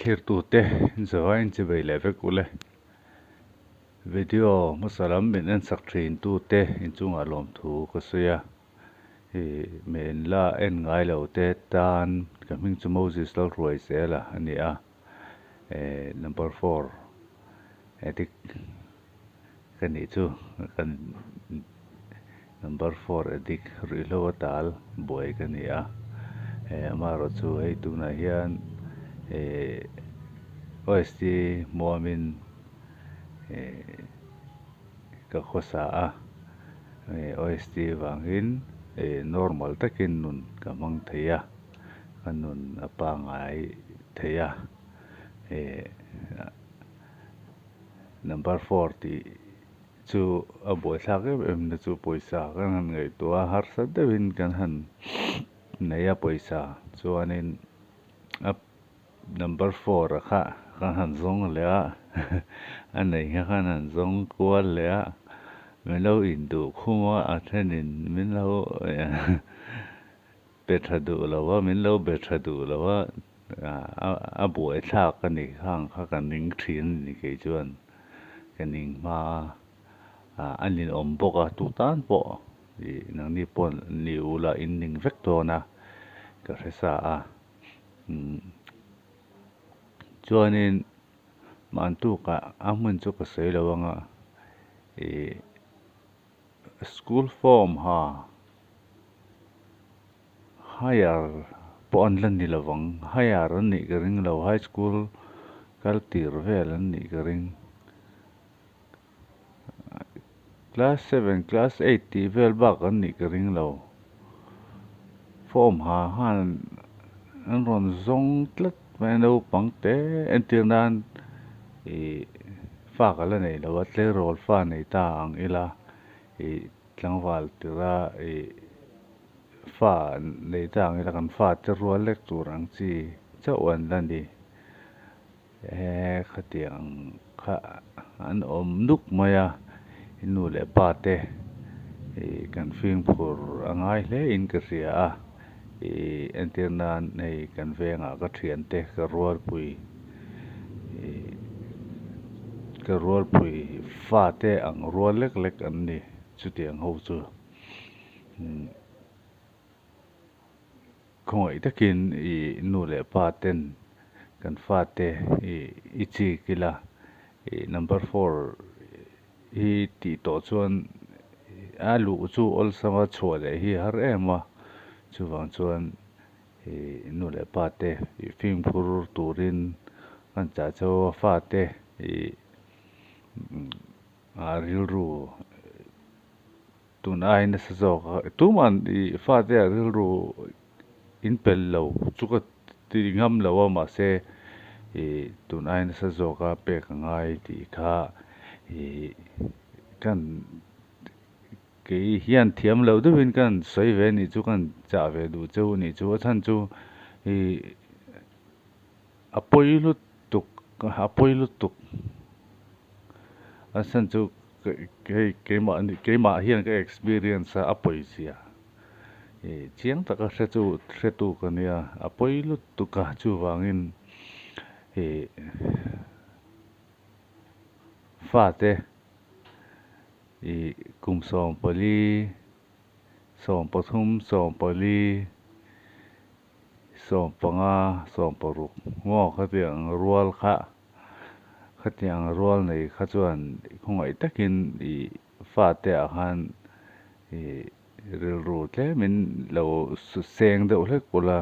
khir tu te zawa in che bei levek ule video masalam min an sak thin tu te in chung alom thu ko suya hi men la en ngai lo te tan kaming chu Moses lal ruai sela ani a number 4 edik kani chu kan number 4 edik rilo tal boy kani a maro chu hei tu na hian OST Moamin ka khosa a OST wangin normal takin nun kamang theya kanun apangai theya number 4 ti chu aboy thak em na chu poisa kan han ngai to har sa devin kan han neya poisa chuanin up number 4 kha kan han zong le a anei kan han zong kwal le a min lo in du khuma a thenin min lo bethadu lawa min lo bethadu lawa a buai thak kan ni hang kha kan ning thin ni ke chuan kaning ma anin om boka tu tan po i nang ni pon ni ula in ning vector na ka resa a chuanin man tu ka amun chu ka sei lawanga school form higher pon lan ni lawang higher an ni ka ring lo high school kal tir vel an ni ka ring class 7 class 8 ti vel bak an ni ka ring lo form han an ron zong tlat mai no pangte en tir nan fa ka la nei lo tle rol fa nei ta ang ila tlangwal tira fa nei ta ang ila kan fa te rual lek tur ang chi chawan lan di khatiang kha an om nuk maya inu le pa te kan fing phur angai hle in ka ria a en tir nan nei kan venga ka thian te ka rual pui fa te ang rual lek lek an ni chu tiang ho chu khoi takin nu le pa ten kan fa te i chi kila number 4 ti to chuan alu chu ol sama chhole hi har ema chuwang chuan nu le pa te fing phur turin kan cha chaw fa te ril ru tunai na sa zo tu man fa te ril ru in pel lo chu ka ti ngam lo ma se tunai na sa zo ka pe ka ngai ti kha kan ke hian thiam lo de win kan soi ve ni chu kan cha ve du chu ni chu than chu apoilu tuk asan chu ke ma hian ka experience apoi sia chiang ta ka se tu ka nia apoilu tuka chu wangin fa te kum som pali som pathum som pali som panga som paruk ngo khatiang rual kha khatiang rual nei kha chuan khongai takin fa te a han ril ru tle min lo su seng de hle kula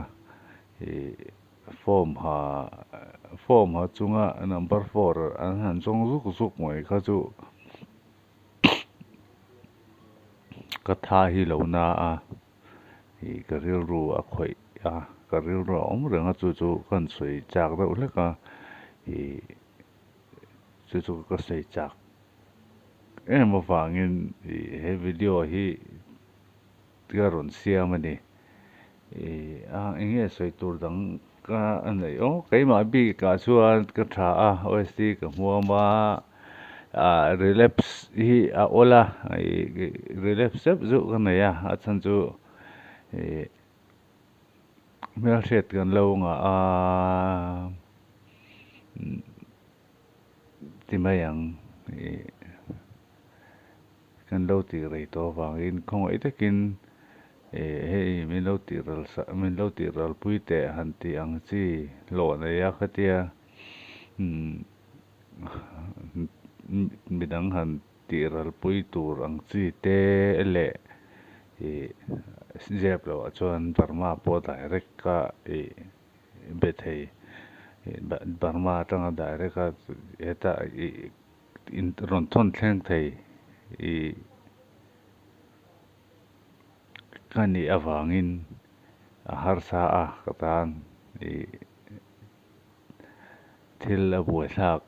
form ha chunga number 4 an han chong zuk moi kha chu ka tha hi lo na a ka ril ru a khoi a ka ril ru om ranga chu kan sui chak de hle ka chu ka sei chak em wangin he video hi garon siam ani inge soi tur dang ka anei kai ma bi ka chuan ka tha a OST ka muama relapse hi ola relapse zu kan ya a chan chu mel set kan lo nga mai yang kan lo ti rei to wangin khong ai takin hei min lo ti ral pui te han ti ang chi lo na ya khatia midang han ti ral pui tur ang chi te le zep lo chuan Burma po direct ka be thei Burma tanga direct ka eta in ron thon thleng thei kani awangin har sa a katan thil a buai thak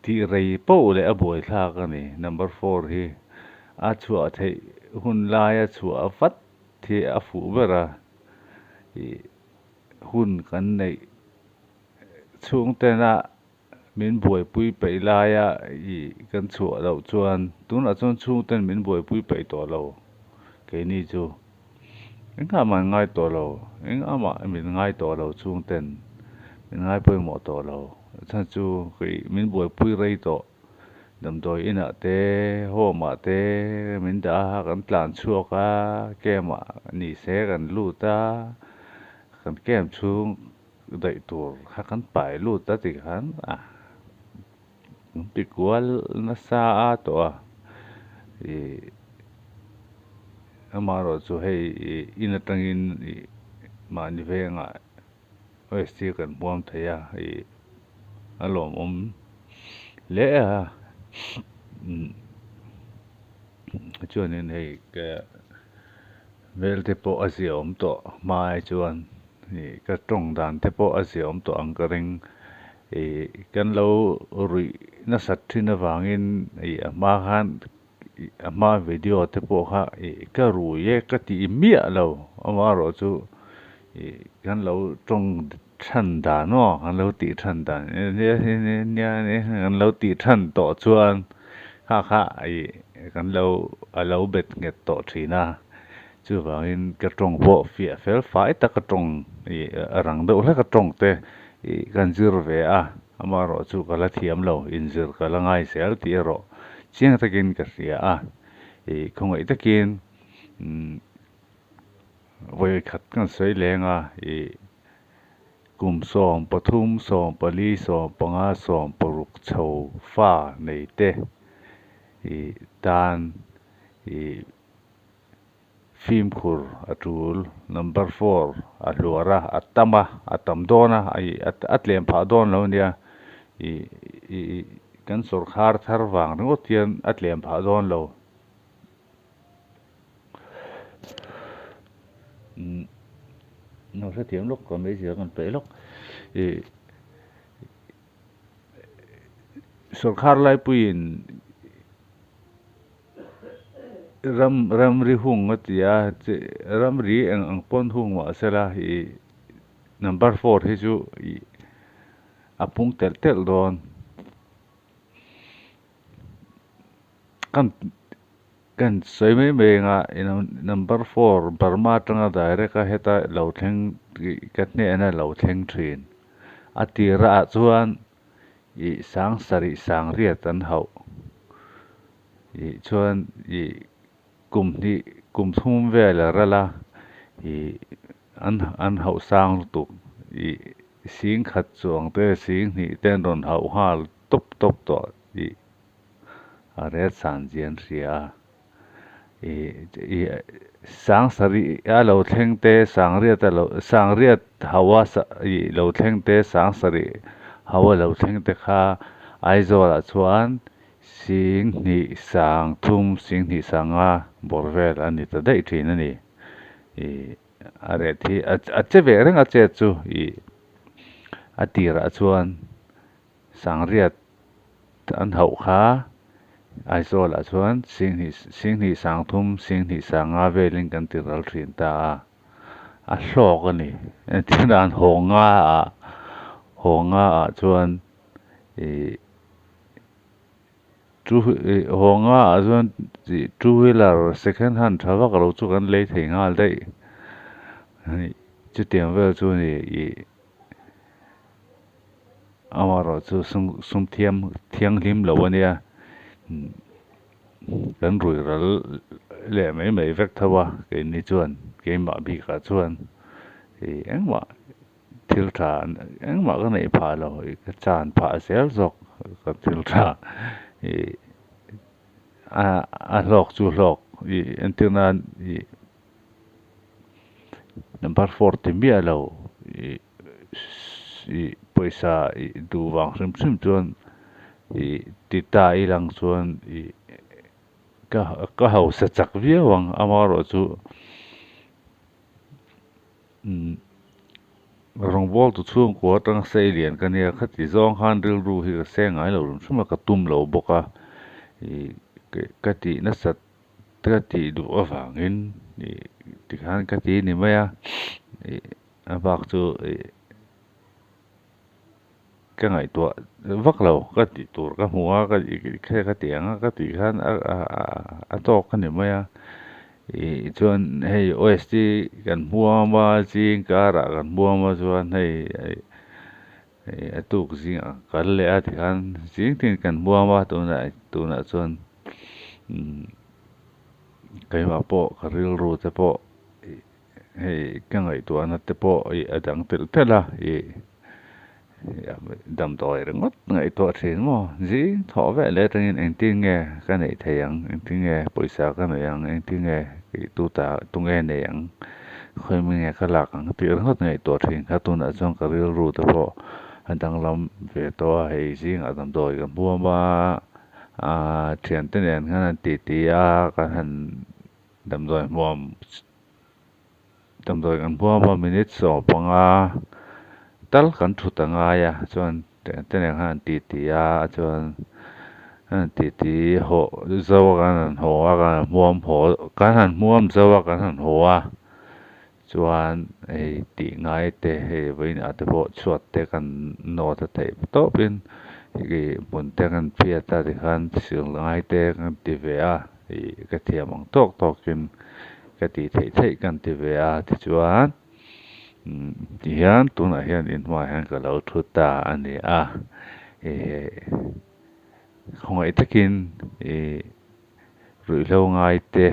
ti rei po le a buai thak ani number 4 hi a chua thei hun lai a chua vat thi a fu bera hun kan nei chung te na min buai pui pei lai a kan chua lo chuan tun a chuan chung ten min buai pui pei to lo ke ni chu engka ma ngai to lo ama min ngai to lo chung ten min ngai pui mo to lo chan chu min buai pui rei to dam doi ina te ho ma te min da kan tlan chuak a kem a ni se kan lu ta kan kem chung dai tur kha kan pai lu ta ti khan pi kwal na sa a to amaro chu hei ina tangin ma ni venga OST kan buam theya alom le a chuanin hei ka vel te po asiom to mai chuan ka tong dan te po asiom to angkaring kan lo rui na sat thina wangin ama khan ama video te po kha ka ru ye ka ti mia lo amaro chu kan lo tong than da no kan lo ti than da ne kan lo ti than to chuan kha kan lo bet nget to thina chu wangin ka tong bo fia fel fai ta ka tong rang do la ka tong te kan zir ve a amaro chu kala thiam lo in zir kala ngai sel ti ro chiang takin ka ria a khong ai takin voi khat kan sei lenga kum som pathum som pali som panga som paruk chho fa nei te dan phim khur atul number 4 aluara atam dona atlem pha don lo nia kan sarkar thar wang ro tian atlem pha don lo nó sẽ tiệm lúc còn bây giờ còn tới lúc sarkar lai puin ram ri hung atia ram ri ang pon hung wa sela number 4 hi chu apung tel don kan soi me nga number 4 Burma tanga direct ka heta lo thleng kat ne ana lo thleng thin atira chuan sang sari sang ria tan hau chuan kum thum vel rala an hau sang tu sing khat chuang te sing ni ten ron hau hal top to are san jian ria sang sari a lo thleng te sang riat hawa lo thleng te sang sari hawa lo thleng te kha aizola chuan sing ni sang thum sing ni sanga borvel ani ta dei thin ani are thi a che ve reng a che chu atira chuan sang riat an hau kha aizola chuan sing ni sang thum sing ni sanga velin kan tiral thin ta a hlok ani tinan honga a chuan honga a chuan two wheeler second hand thawak lo chu kan lei thei ngal dei chu tiam vel chu ni amaro chu sum thiang lim lo ania kan rui ral le mai vek thawa ke ni chuan ke ma bi ka chuan engma thil tha engma ka nei pha lo ka chan pha sel zok ka thil tha a lok chu lok entina number 4 ti mi alo poisa du wang sim chuan ti ta ilang chuan ka hau sa chak viawang amaro chu rong bol tu chung ko tang sei lian kan ya khati zong han ril ru hi ka se ngai lo suma ka tum lo boka ka ti na sat ka ti du awangin ti khan ka ti ni maya abak chu cái ngày tuổi vắt lâu cái tỷ tuổi cái mua cái tiền cái tỷ khan to cái này mới chuan hay OST kan mua mà chỉ cả ra kan mua mà chuan hay tu cái gì cái lẽ thì khan chỉ tin kan mua mà tu na chuan cái mà po cái real ru te po hay cái ngày tuổi nó te po adang tel la đầm tỏi rồi ngất ngày tuổi thì mà gì thọ vẻ lẽ trên anh tin nghe cái này thầy anh tin nghe buổi sáng cái này anh tin nghe cái tu nghe này anh khơi mình nghe cái lạc anh tiếng hết ngày tuổi thì các tu đã trong cái real root đó anh đang làm về to hay gì ở đầm tỏi cái mua mà tiền tên này cái tì cái hành đầm tỏi mua đầm tỏi cái mua mà mình ít số bằng tal kan thu ta nga ya chuan te ne han ti chuan ti ho zo kan ho kan muam ho kan han muam zo kan han ho chuan ti ngai te he vein ate bo chuat te kan no ta te to pin ki bun te kan phia ta ti khan siang ngai te kan ti ve ka thiamang tok kin ka ti thei kan ti ve ti chuan hian tuna hian in hma hian ka lo thu ta ani khongai takin rui lo ngai te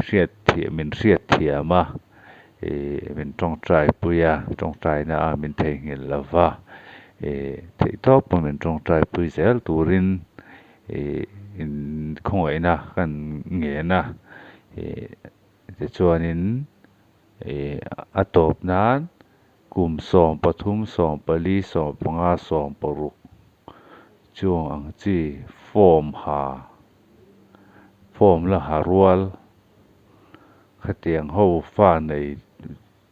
riat thiama min tong trai puya tong trai na min thei ngil lova thei top min tong trai pui zel turin in khongai na kan nge na te chuanin atop nan kum som pathum som pali som panga som paruk chuang ang chi form la harwal khatiang ho fa nei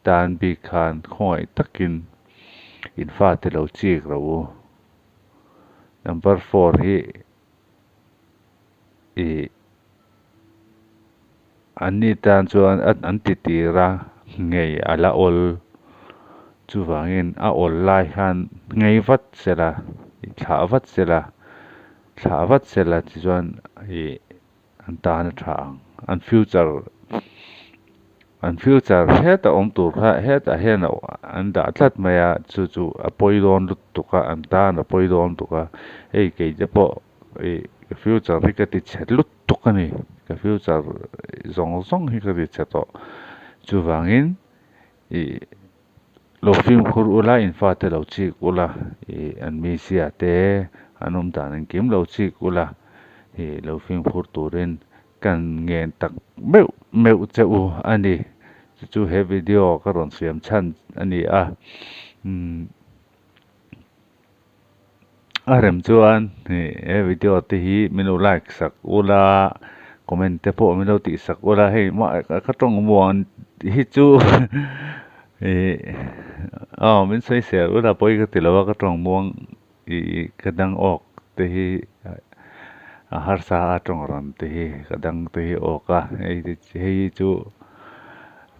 tan bi khan khoi takin in fa te lo chi ro number 4 hi ani tan chuan an ti ra ngei ala ol chuwangin a ol lai khan ngei vat sela thla vat sela chi chuan an ta na thang an future heta om tur kha heta hena an da tlat maya chu a poidon lut tuka an ta na poidon tuka ke japo future ri ka ti chet lut tukani ka future zong hi ka ti cheto chuwangin lo film khur ula in fa te lo chi ula an mi sia te anum ta nan kim lo chi ula lo film khur turin kan ngen tak meu cheu ani chu he video ka ron siam chan ani rem chuan he video te hi minu like sak ula comment te po minu ti sak ula hei ma ka tong muan hi chu min sai se ula poi ka tilawa ka tong muang kadang ok te hi har sa atong ran te hi kadang te hi oka hei chu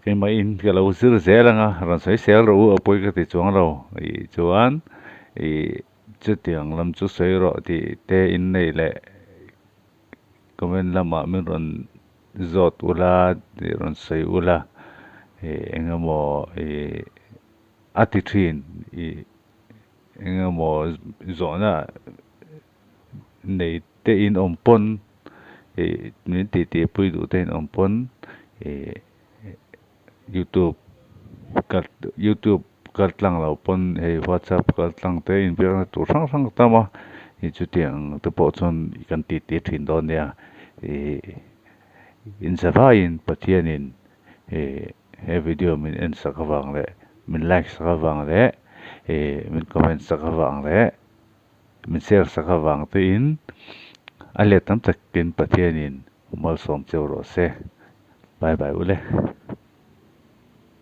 ke mai in ka lo sir zelanga ran sai sel ro poi ka ti chuang ro chuan chu tiang lam chu sei ro ti te in nei le comment lama min ron zot ula ti ron sei ula engamo atithin enga mo zona nei te in ompon ni ti pui du te in ompon YouTube kat YouTube kat lang lo pon WhatsApp kat lang te in biar tu sang sang tama chu tiang te po chon kan ti thin don ya in savain pathianin he video min en sakawang le min like sakawang le min comment sakawang le min share sakawang te in ale tam tak kin pathianin mal som cheu ro se bye bye ule